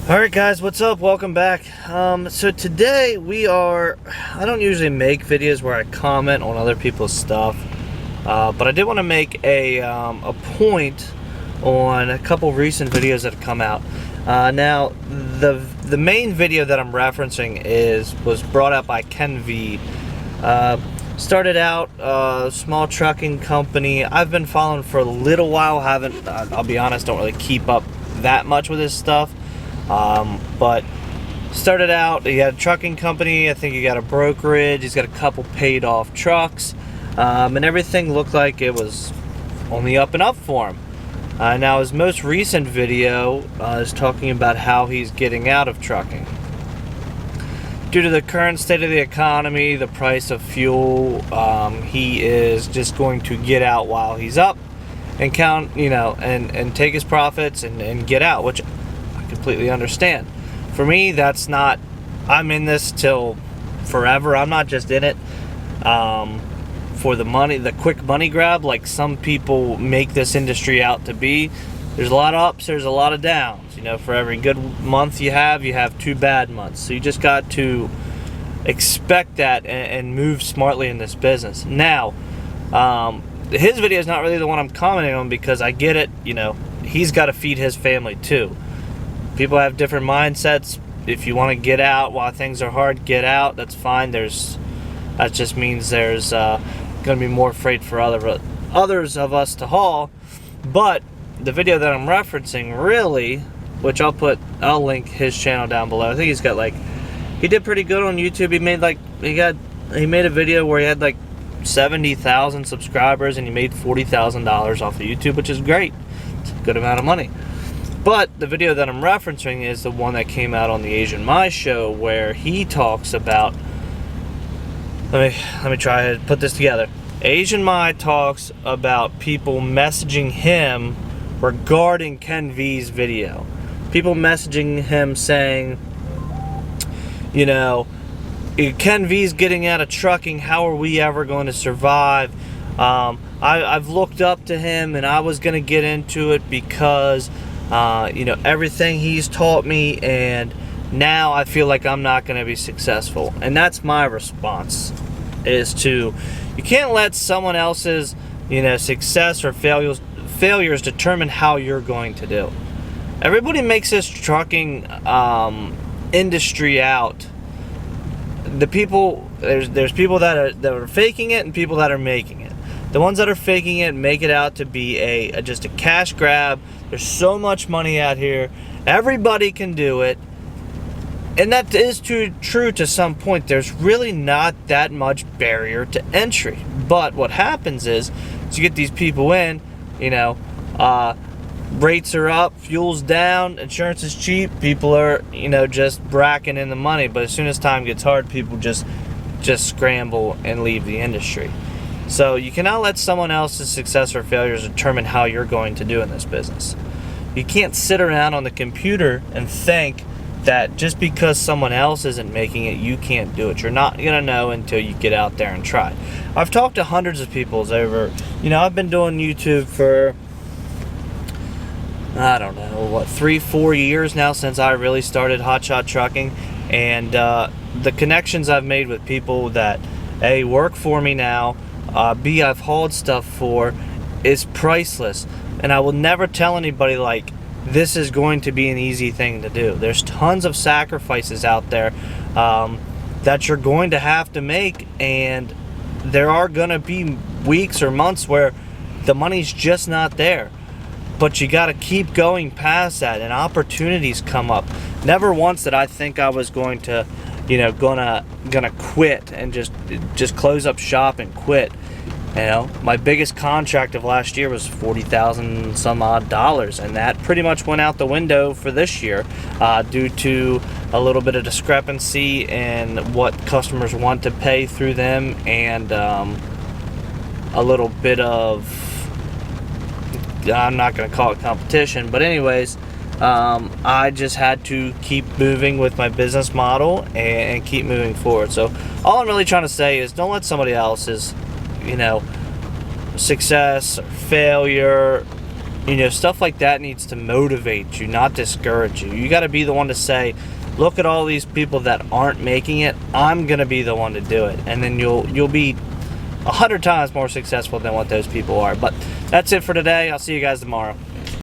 Alright guys, what's up? Welcome back. So today I don't usually make videos where I comment on other people's stuff, but I did want to make a point on a couple recent videos that have come out. Now, the main video that I'm referencing was brought out by KenV. Started out a small trucking company. I've been following for a little while. I'll be honest, don't really keep up that much with his stuff. But started out, he had a trucking company, I think he got a brokerage, he's got a couple paid off trucks, and everything looked like it was on the up and up for him. Now his most recent video is talking about how he's getting out of trucking. Due to the current state of the economy, the price of fuel, he is just going to get out while he's up and count, and take his profits and get out, which completely understand. For me, that's not, I'm in this till forever. I'm not just in it for the money, the quick money grab like some people make this industry out to be. There's a lot of ups, there's a lot of downs. For every good month you have 2 bad months. So you just got to expect that and move smartly in this business. Now, his video is not really the one I'm commenting on because I get it, he's got to feed his family too. People have different mindsets. If you want to get out while things are hard, get out. That's fine. That just means there's going to be more freight for others of us to haul. But the video that I'm referencing, really, which I'll link his channel down below. I think he did pretty good on YouTube. He made a video where he had 70,000 subscribers and he made $40,000 off of YouTube, which is great. It's a good amount of money. But the video that I'm referencing is the one that came out on the Asian My show, where he talks about, let me try to put this together. Asian My talks about people messaging him regarding KenV's video. People messaging him saying, KenV's getting out of trucking, how are we ever going to survive? I've looked up to him and I was going to get into it because everything he's taught me, and now I feel like I'm not going to be successful. And that's my response, is you can't let someone else's, success or failures determine how you're going to do. Everybody makes this trucking industry out. There's people that are faking it and people that are making it. The ones that are faking it make it out to be just a cash grab. There's so much money out here. Everybody can do it. And that is true to some point. There's really not that much barrier to entry. But what happens is you get these people in, rates are up, fuel's down, insurance is cheap. People are, just bracking in the money. But as soon as time gets hard, people just scramble and leave the industry. So you cannot let someone else's success or failures determine how you're going to do in this business. You can't sit around on the computer and think that just because someone else isn't making it, you can't do it. You're not going to know until you get out there and try. I've talked to hundreds of people over, I've been doing YouTube for, I don't know, 3-4 years now since I really started Hotshot trucking. And the connections I've made with people that, A, work for me now, B, I've hauled stuff for, is priceless. And I will never tell anybody this is going to be an easy thing to do. There's tons of sacrifices out there that you're going to have to make, and there are going to be weeks or months where the money's just not there. But you got to keep going past that, and opportunities come up. Never once did I think I was going to gonna quit and just close up shop and quit. My biggest contract of last year was $40,000 some odd, and that pretty much went out the window for this year due to a little bit of discrepancy in what customers want to pay through them, and a little bit of, I'm not going to call it competition, but anyways, I just had to keep moving with my business model and keep moving forward. So all I'm really trying to say is don't let somebody else's, success or failure You know, stuff like that needs to motivate you, not discourage you. You got to be the one to say, look at all these people that aren't making it. I'm going to be the one to do it. And then you'll be 100 times more successful than what those people are. But that's it for today. I'll see you guys tomorrow.